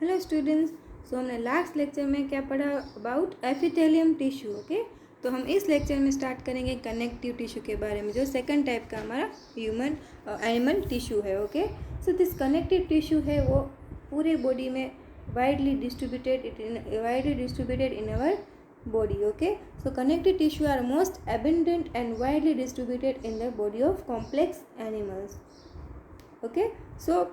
Hello students, सो हमने last lecture में क्या पढ़ा अबाउट एपिथेलियम टिश्यू। ओके, तो हम इस लेक्चर में स्टार्ट करेंगे कनेक्टिव टिश्यू के बारे में, जो सेकंड टाइप का हमारा ह्यूमन एनिमल टिश्यू है। Okay, so this connective tissue है वो पूरे बॉडी में widely distributed in our body. Okay, so connective tissue are most abundant and widely distributed in the body of complex animals. Okay, so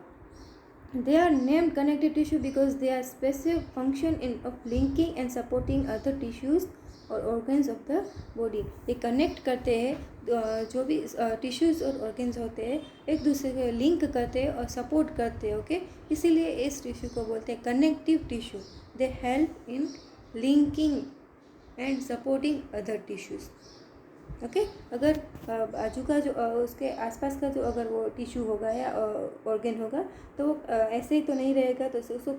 they are named connective tissue because they are specific function of linking and supporting other tissues और organs of the body. ये connect करते हैं जो भी tissues और organs होते हैं एक दूसरे को link करते हैं और support करते हैं. ओके, इसीलिए इस tissue को बोलते हैं connective tissue. They help in linking and supporting other tissues. Okay, अगर बाजू का जो उसके आसपास का जो अगर वो टिश्यू होगा या ऑर्गन होगा तो वो ऐसे ही तो नहीं रहेगा, तो उसको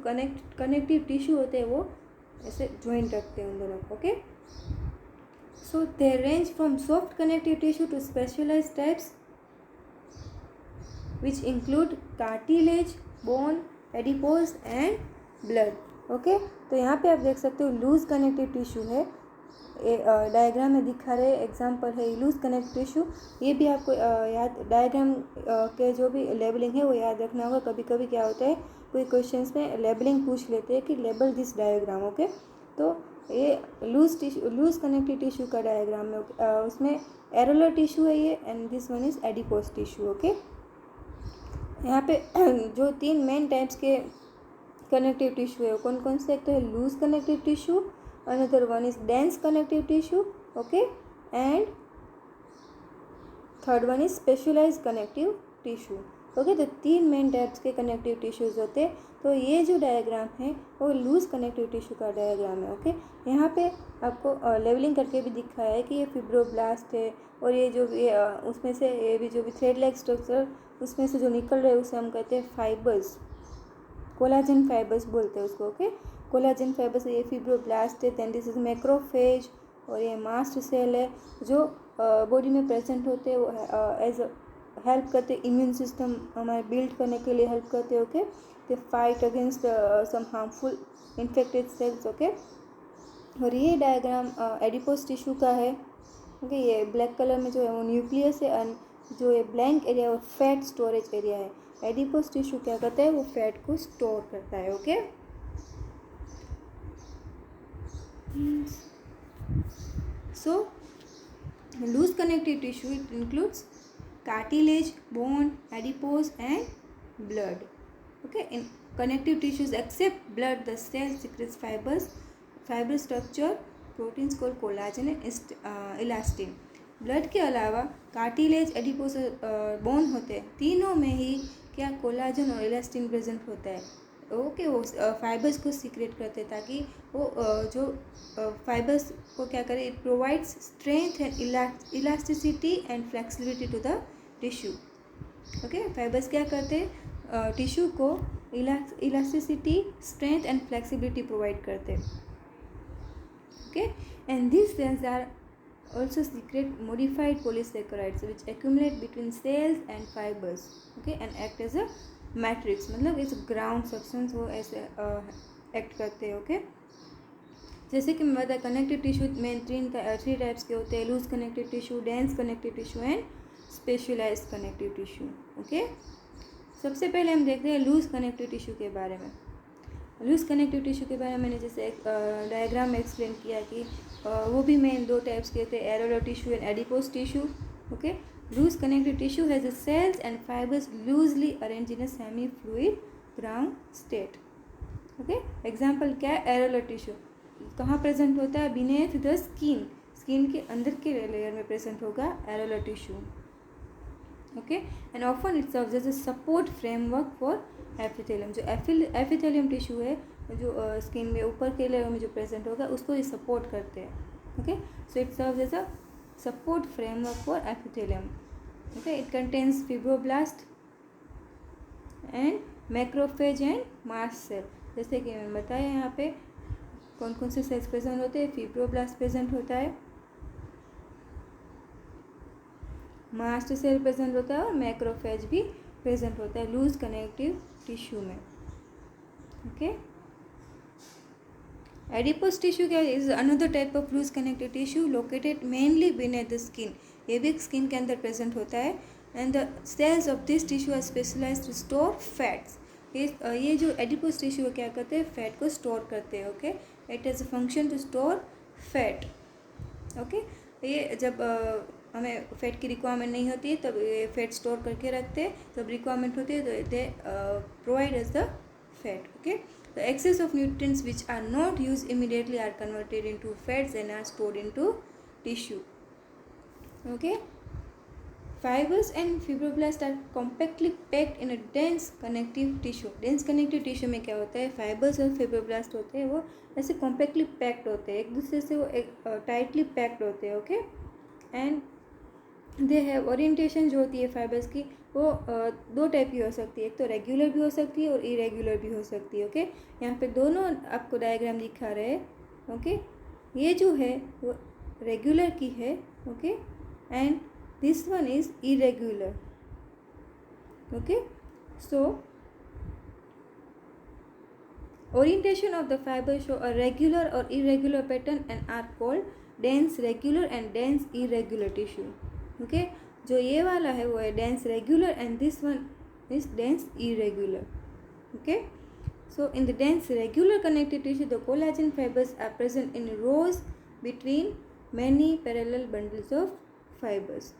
कनेक्टिव टिश्यू होते हैं वो ऐसे ज्वाइंट रखते हैं उन दोनों को. Okay, so they range from soft connective tissue to specialised types which include cartilage, bone, adipose and blood. Okay, तो यहाँ पे आप देख सकते हो लूज कनेक्टिव टिश्यू है, डायग्राम में दिखा रहे एग्जांपल है लूज कनेक्टिव टिश्यू. ये भी आपको याद डायग्राम के जो भी लेबलिंग है वो याद रखना होगा. कभी कभी क्या होता है कोई क्वेश्चंस में लेबलिंग पूछ लेते हैं कि लेबल दिस डायग्राम. ओके, तो ये लूज कनेक्टिव टिश्यू का डायग्राम में उसमें एरोलर टिश्यू है ये, and this one is adipose tissue. Okay, यहाँ पे जो तीन मेन टाइप्स के कनेक्टिव टिश्यू है कौन कौन से, एक तो है loose connective tissue, another one is dense connective tissue. Okay, and third one is specialized connective tissue. Okay, तो तीन मेन टाइप्स के कनेक्टिव टिश्यूज़ होते हैं. तो ये जो डायग्राम है वो लूज कनेक्टिव टिश्यू का डायग्राम है. ओके, यहाँ पे आपको लेवलिंग करके भी दिखाया है कि ये फिब्रोब्लास्ट है और ये जो उसमें से ये भी जो भी थ्रेड लाइक स्ट्रक्चर उसमें से जो निकल रहे हैं उसे हम कहते हैं फाइबर्स, कोलाजन फाइबर्स बोलते हैं उसको. ओके, कोलाजन फाइबर्स, ये फिब्रोब्लास्ट है, देन दिस इज मैक्रोफेज और ये मास्ट सेल है जो बॉडी में प्रेजेंट होते हैं. वो एज हेल्प करते इम्यून सिस्टम हमारे बिल्ड करने के लिए हेल्प करते हैं. Okay, they fight against some harmful infected cells. Okay, और ये डायग्राम एडिपोज टिश्यू का है. ओके, ये ब्लैक कलर में जो है वो न्यूक्लियस है एंड जो ये ब्लैंक एरिया वो फैट स्टोरेज एरिया है. एडिपोज टिश्यू क्या करता है, वो फैट को स्टोर करता है. Okay, so loose connective tissue it includes cartilage, bone, adipose and blood. Okay, in connective tissues except blood the cell secretes fiber structure proteins called collagen and elastin. Blood के अलावा cartilage, adipose और bone होते हैं, तीनों में ही क्या collagen और elastin present होता है. ओके, वो फाइबर्स को सीक्रेट करते हैं ताकि वो जो फाइबर्स को क्या करे, it provides strength and elasticity and flexibility to the tissue. Okay, fibres क्या करते हैं, टिश्यू को elasticity, strength and flexibility provide करते हैं. Okay, and this cells are also secrete modified polysaccharides which accumulate between cells and fibers. Okay, and act as a matrix, मतलब इस ground substance वो ऐसे एक्ट करते हैं. ओके, जैसे कि मैं बताया कनेक्टिव टिश्यू में थ्री टाइप्स के होते हैं, loose connective tissue, dense connective tissue and specialised connective tissue. Okay, सबसे पहले हम देखते हैं लूज कनेक्टिव टिश्यू के बारे में. लूज कनेक्टिव टिश्यू के बारे में मैंने जैसे एक डायग्राम में एक्सप्लेन किया कि वो भी मेन दो टाइप्स के होते हैं, areolar tissue and adipose tissue. Okay, loose connective tissue has the cells and fibers loosely arranged in a semi-fluid ground state. Okay, example क्या है, एरोलर टिश्यू कहाँ प्रेजेंट होता है, beneath the स्किन के अंदर के लेयर में प्रेजेंट होगा areolar tissue. Okay, and often it serves as a support framework for epithelium. जो एपिथेलियम टिश्यू है जो स्किन में ऊपर के लेयर में जो प्रेजेंट होगा उसको ये सपोर्ट करते हैं. Okay, so it serves as a support framework for epithelium. Okay, it contains fibroblast and macrophage and mast cell. जैसे कि मैंने बताया यहाँ पे कौन कौन से सेल्स प्रेजेंट होते हैं, फिब्रोब्लास्ट प्रेजेंट होता है, मास्ट सेल प्रेजेंट होता है और मैक्रोफेज भी प्रेजेंट होता है लूज कनेक्टिव टिश्यू में. ओके, एडिपोज टिश्यू क्या is another type of loose connective tissue located mainly beneath the skin. ये भी स्किन के अंदर प्रेजेंट होता है. And the cells of this tissue are specialised to store fats. ये जो एडिपोज टिश्यू क्या करते हैं, फैट को स्टोर करते हैं. Okay, it has a function to store fat. Okay, ये जब हमें फैट की रिक्वायरमेंट नहीं होती है तब ये फैट स्टोर करके रखते हैं. जब रिक्वायरमेंट होती है तो they provide as the fat. Okay, the excess of nutrients which are not used immediately are converted into fats and are stored into tissue. Okay, fibers and fibroblasts are compactly packed in a dense connective tissue. dense connective tissue में क्या होता है, fibres और fibroblast होते हैं वो ऐसे compactly packed होते हैं, एक दूसरे से वो टाइटली पैक्ड होते हैं. Okay, and they have orientation जो होती है फाइबर्स की वो दो टाइप की हो सकती है. एक तो रेगुलर भी हो सकती है और इरेगुलर भी हो सकती है. ओके, यहाँ पे दोनों आपको डायग्राम दिखा रहे हैं. ओके, ये जो है वो रेगुलर की है. Okay, and this one is irregular. Okay, so orientation of the fiber show a regular or irregular pattern and are called dense regular and dense irregular tissue. Okay, जो ये वाला है वो है dense regular and this one is dense irregular. Okay, so in the dense regular connective tissue the collagen fibers are present in rows between many parallel bundles of fibers.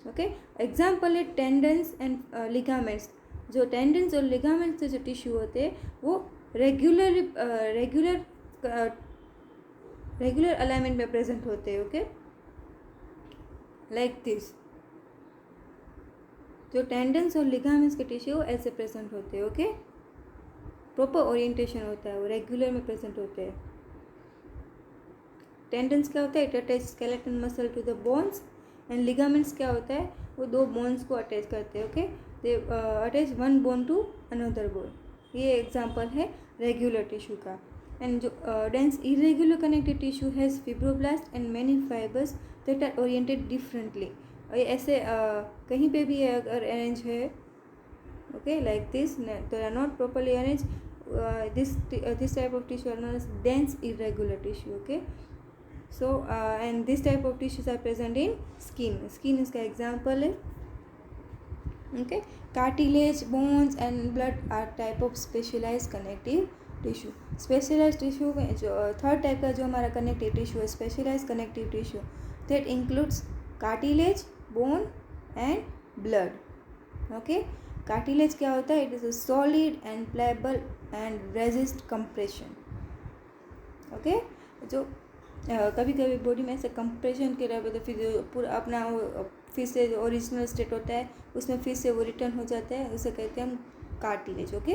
Okay, example है tendons and ligaments. जो tendons और ligaments से जो tissue होते हैं वो regular alignment में present होते हैं. Okay, like this. जो टेंडन्स और लिगामेंट्स के टिश्यू ऐसे प्रेजेंट होते हैं. ओके, प्रॉपर ओरिएंटेशन होता है, वो रेगुलर में प्रेजेंट होते हैं. टेंडन्स क्या होता है, it attach skeleton muscle to the bones. And ligaments क्या होता है, वो दो बोन्स को अटैच करते हैं. Okay, they attach one bone to another bone. ये एग्जांपल है रेगुलर टिश्यू का. एंड जो dense irregular connective tissue has fibroblast and many fibres that are oriented differently. ऐसे कहीं पे भी अगर अरेंज है, okay, like this, they are not properly arrange. this type of tissue are known as dense irregular tissue. Okay, so and this type of tissues are present in skin इसका example है. Okay, cartilage, bones and blood are type of specialized connective tissue. specialized tissue में जो third type का जो हमारा connective tissue है, specialise connective tissue, that includes cartilage, bone and blood. Okay, cartilage क्या होता है, it is a solid and pliable and resist compression. Okay, जो कभी कभी बॉडी में ऐसे कंप्रेशन के रहे तो फिर पूरा अपना फिर से जो ओरिजिनल स्टेट होता है उसमें फिर से वो रिटर्न हो जाता है, उसे कहते हैं हम cartilage. Okay,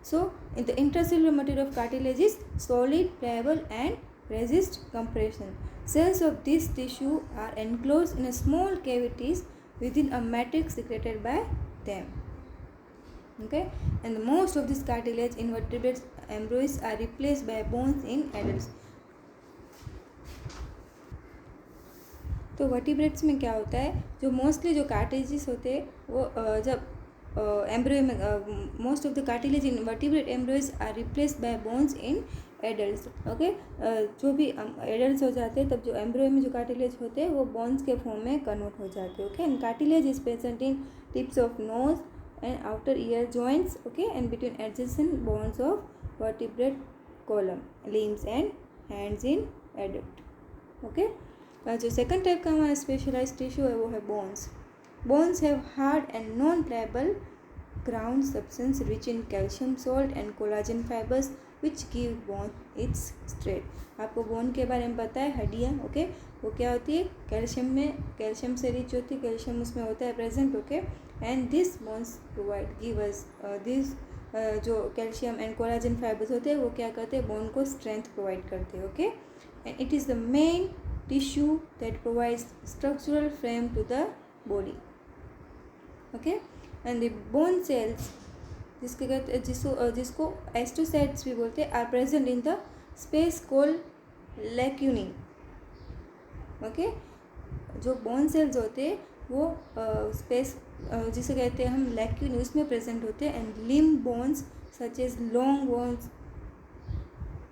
so in the intracellular material of cartilage is solid, pliable and resist compression. Cells of this tissue are enclosed in small cavities within a matrix secreted by them. Okay, and most of this cartilage in vertebrates embryos are replaced by bones in adults. तो vertebrates में क्या होता है, जो mostly जो cartilages होते हैं वो जब एम्ब्रियो में most of the cartilage in vertebrate embryos are replaced by bones in adults. Okay, जो भी एडल्ट्स हो जाते हैं तब जो एम्ब्रियो में जो कार्टिलेज होते हैं वो बोन्स के फॉर्म में कन्वर्ट हो जाते हैं. Okay, and cartilage is present in tips of nose and outer ear joints. Okay, and between adjacent bones of vertebrate column, limbs and hands in adult. Okay, जो second type का हमारा specialised tissue है वो है bones. Bones have hard and non payable ground substance rich in calcium salt and collagen fibres which give bone its strength. आपको bone के बारे में पता है, हड्डियाँ. ओके, वो क्या होती है, कैल्शियम से रिच होती है, कैल्शियम उसमें होता है present. Okay, and this bones provide give us this जो कैल्शियम एंड कोलाजन फाइबर्स होते हैं वो क्या करते हैं, बोन को स्ट्रेंथ प्रोवाइड करते हैं. Okay, and it is the main tissue that provides structural frame to the body. Okay, and the bone cells जिसको astrocytes भी बोलते हैं, are present in the space called lacunae. Okay, जो bone cells होते हैं वो space जिसे कहते हैं हम lacunae, उसमें present होते हैं. and limb bones such as long bones,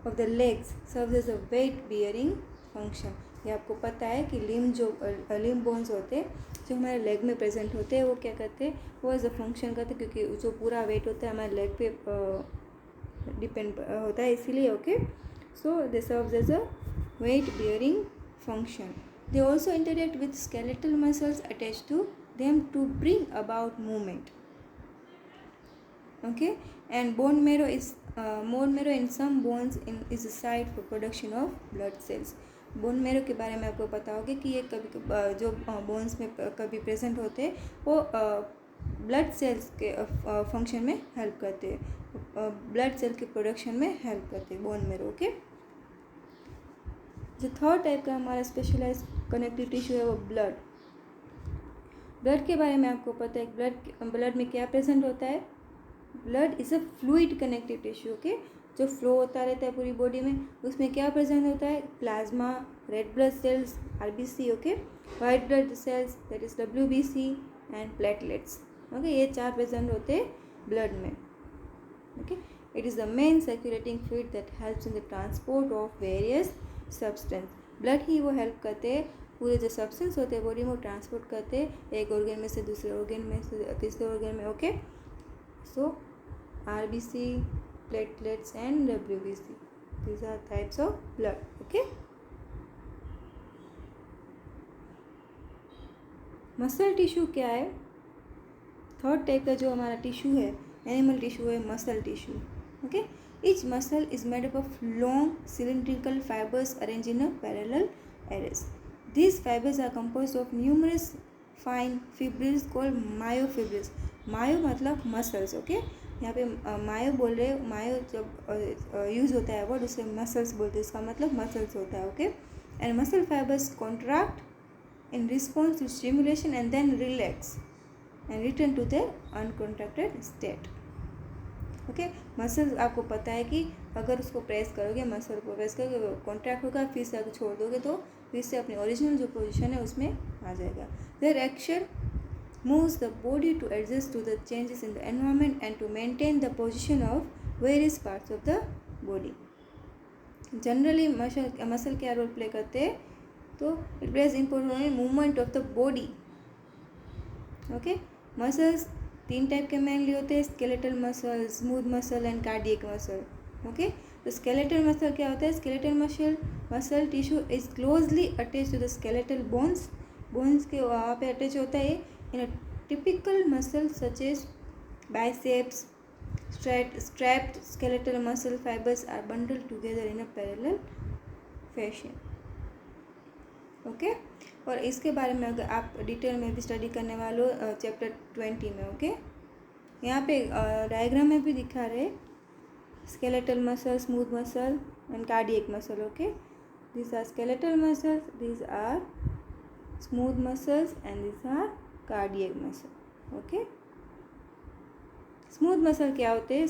of the legs serves as a weight bearing function. ये आपको पता है कि लिम्ब बोन्स होते हैं जो हमारे लेग में प्रेजेंट होते हैं, वो क्या करते हैं, वो एज अ फंक्शन करते हैं, क्योंकि जो पूरा वेट होता है हमारे लेग पे डिपेंड होता है, इसीलिए। Okay, so they serves as a weight bearing function. They also interact with skeletal muscles attach to them to bring about movement. Okay, and bone marrow in some bones is a site for production of blood cells. Bone marrow के बारे में आपको पता होगा कि ये कभी जो बोन्स में कभी प्रेजेंट होते हैं वो ब्लड सेल्स के फंक्शन में हेल्प करते हैं, ब्लड सेल के प्रोडक्शन में हेल्प करते हैं बोन मेरो। ओके, जो थर्ड टाइप का हमारा स्पेशलाइज कनेक्टिव टिश्यू है वो ब्लड। ब्लड के बारे में आपको पता है, ब्लड में क्या प्रेजेंट होता है। Blood is a fluid connective tissue. Okay, जो फ्लो होता रहता है पूरी बॉडी में, उसमें क्या प्रेजेंट होता है, plasma, red blood cells RBC, okay, white blood cells that is WBC and platelets. Okay, ये 4 प्रेजेंट होते हैं ब्लड में। Okay, it is the main circulating fluid that helps in the transport of various substance. Blood ही वो help करते हैं, पूरे जो सब्सटेंस होते हैं बॉडी में वो ट्रांसपोर्ट करते हैं एक ऑर्गन में से दूसरे ऑर्गन में से तीसरे ऑर्गन में। Okay, so RBC, platelets and WBC, these are types of blood. Okay, muscle tissue क्या है, थर्ड टाइप का जो हमारा टिश्यू है, एनिमल टिश्यू है muscle tissue. Okay, each muscle is made up of long cylindrical fibers arranged in a parallel arrays. These fibers are composed of numerous fine fibrils called myofibrils. मायो मतलब muscles. Okay, यहाँ पे मायो बोल रहे हैं, मायो जब use होता है वर्ड उसे मसल्स बोलते हैं, इसका मतलब मसल्स होता है। Okay, and muscle fibres contract in response to stimulation and then relax and return to the uncontracted state. Okay, muscles आपको पता है कि अगर उसको प्रेस करोगे, मसल को प्रेस करोगे कॉन्ट्रैक्ट होगा, फिर से अगर छोड़ दोगे तो फिर से अपनी ओरिजिनल जो पोजीशन है उसमें आ जाएगा। Their action moves the body to adjust to the changes in the environment and to maintain the position of various parts of the body. Generally muscle क्या रोल प्ले करते हैं, तो it plays important role in movement of the body. Okay, muscles 3 type के mainly होते हैं, skeletal muscle, smooth muscle and cardiac muscle. Okay, तो skeletal muscle क्या होता है, skeletal muscle tissue is closely attach to the skeletal bones के वहाँ पे अटैच होता है। In a typical muscle such as biceps, strapped skeletal muscle fibers are bundled together in a parallel fashion. Okay, और इसके बारे में अगर आप डिटेल में भी स्टडी करने वाले हो चैप्टर 20 में। ओके, यहाँ पे डायग्राम में भी दिखा रहे skeletal muscle, smooth muscle and cardiac muscle. Okay, these are skeletal muscles, these are smooth muscles and these are cardiac muscle. Okay, smooth muscle क्या होते हैं,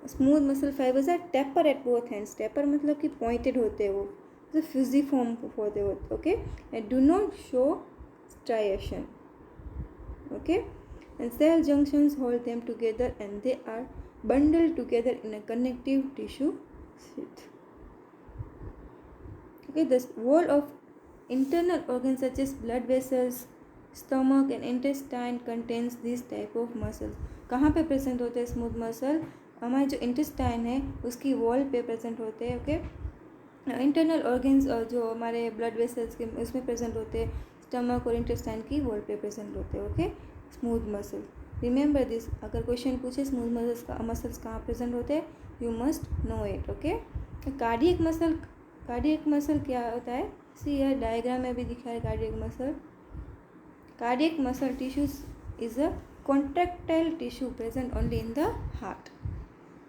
smooth muscle fibres are taper at both hands. Taper मतलब कि pointed होते हैं, वो जो fusiform होते होते। Okay, and do not show striation. Okay, and cell junctions hold them together and they are bundled together in a connective tissue sheath. Okay, the wall of internal organs such as blood vessels, stomach and intestine contains this type of muscles. कहाँ पे present होते हैं smooth muscle, हमारे जो intestine है उसकी wall पे present होते हैं। ओके, इंटरनल ऑर्गन्स जो हमारे ब्लड वेसल्स के उसमें प्रेजेंट होते हैं, स्टमक और इंटेस्टाइन की वॉल पे प्रेजेंट होते हैं। Okay, smooth muscle, remember this. अगर क्वेश्चन पूछे स्मूथ मसल्स कहाँ प्रेजेंट होते हैं, you must know it. Okay, cardiac muscle क्या होता है, सी यह डायग्राम में भी दिखा है। Cardiac muscle tissues is a contractile tissue present only in the heart.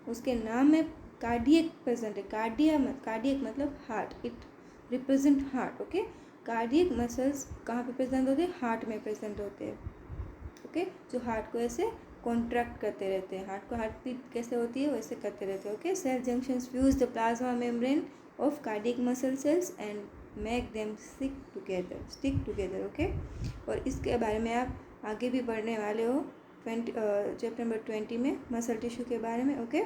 उसके नाम में कार्डियक प्रेजेंट है, कार्डियक मतलब heart, it represent heart. Okay, cardiac muscles कहाँ पे प्रेजेंट होते हैं, हार्ट में प्रेजेंट होते हैं। ओके, जो हार्ट को ऐसे कॉन्ट्रैक्ट करते रहते हैं, हार्ट को हार्ट बीट कैसे होती है वैसे करते रहते हैं। Okay, cell junctions fuse the plasma membrane of cardiac muscle cells and make them stick together. Okay, और इसके बारे में आप आगे भी पढ़ने वाले हो चैप्टर नंबर 20 में मसल टिश्यू के बारे में। ओके,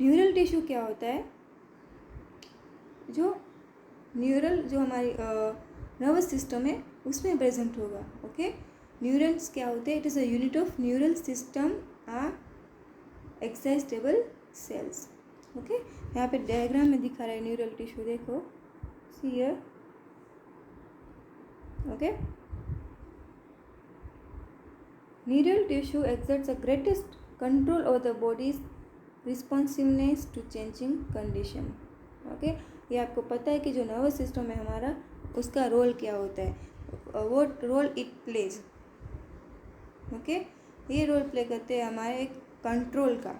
न्यूरल टिश्यू क्या होता है, जो न्यूरल जो हमारी नर्वस सिस्टम है उसमें प्रेजेंट होगा। ओके, न्यूरॉन्स क्या होते हैं, it is a unit of neural system excitable cells. Okay, यहाँ पे डायग्राम में दिखा रहा है न्यूरल टिश्यू, देखो see here. Okay, neural tissue exerts the greatest control over the body's responsiveness to changing condition। Okay, ये आपको पता है कि जो नर्वस सिस्टम है हमारा, उसका रोल क्या होता है, what role it plays. Okay, ये रोल प्ले करते हैं हमारे एक कंट्रोल का।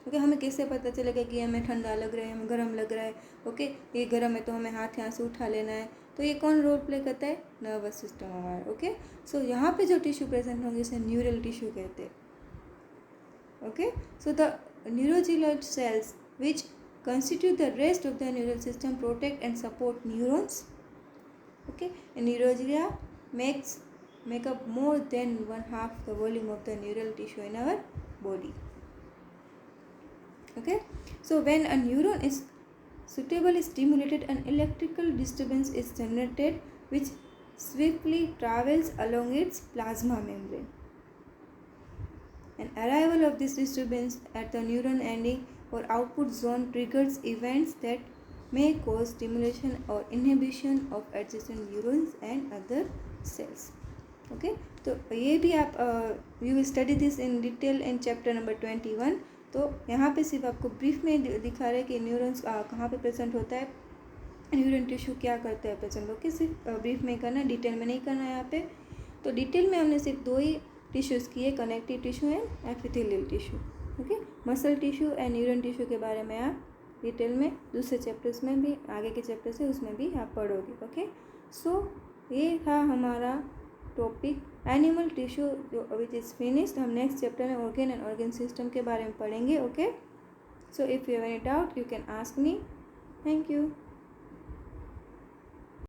ओके, हमें कैसे पता चलेगा कि हमें ठंडा लग रहा है, हमें गर्म लग रहा है। ओके, ये गर्म है तो हमें हाथ यहाँ से उठा लेना है, तो ये कौन रोल प्ले करता है, नर्वस सिस्टम हमारा। ओके, सो यहाँ पे जो टिश्यू प्रेजेंट होंगे उसे न्यूरल टिश्यू कहते हैं। Okay, so the neuroglial cells which constitute the rest of the neural system protect and support neurons। okay, and neurogelia make up more than 1/2 the volume of the neural tissue in our body। okay, so when a neuron is suitably stimulated, an electrical disturbance is generated which swiftly travels along its plasma membrane। An arrival of this disturbance at the neuron ending or output zone triggers events that may cause stimulation or inhibition of adjacent neurons and other cells। okay, तो ये भी आप you will study this in detail in chapter number 21। तो यहाँ पे सिर्फ आपको brief में दिखा रहे हैं कि न्यूरॉन्स कहाँ पे प्रेजेंट होता है, न्यूरल टिश्यू क्या करता है प्रेजेंट। ओके, सिर्फ ब्रीफ में करना, डिटेल में नहीं करना है यहाँ पे। तो डिटेल में हमने सिर्फ 2 ही टिश्यूज़ किए, connective tissue and epithelial tissue. Okay, muscle tissue and neural tissue के बारे में आप डिटेल में दूसरे चैप्टर्स में भी, आगे के चैप्टर्स है उसमें भी आप पढ़ोगे। ओके, सो ये था हमारा टॉपिक एनिमल टिश्यू जो विच इज़ फिनिश्ड। हम नेक्स्ट चैप्टर में ऑर्गन एंड ऑर्गन सिस्टम के बारे में पढ़ेंगे। Okay, so if you have any doubt you can ask me. Thank you.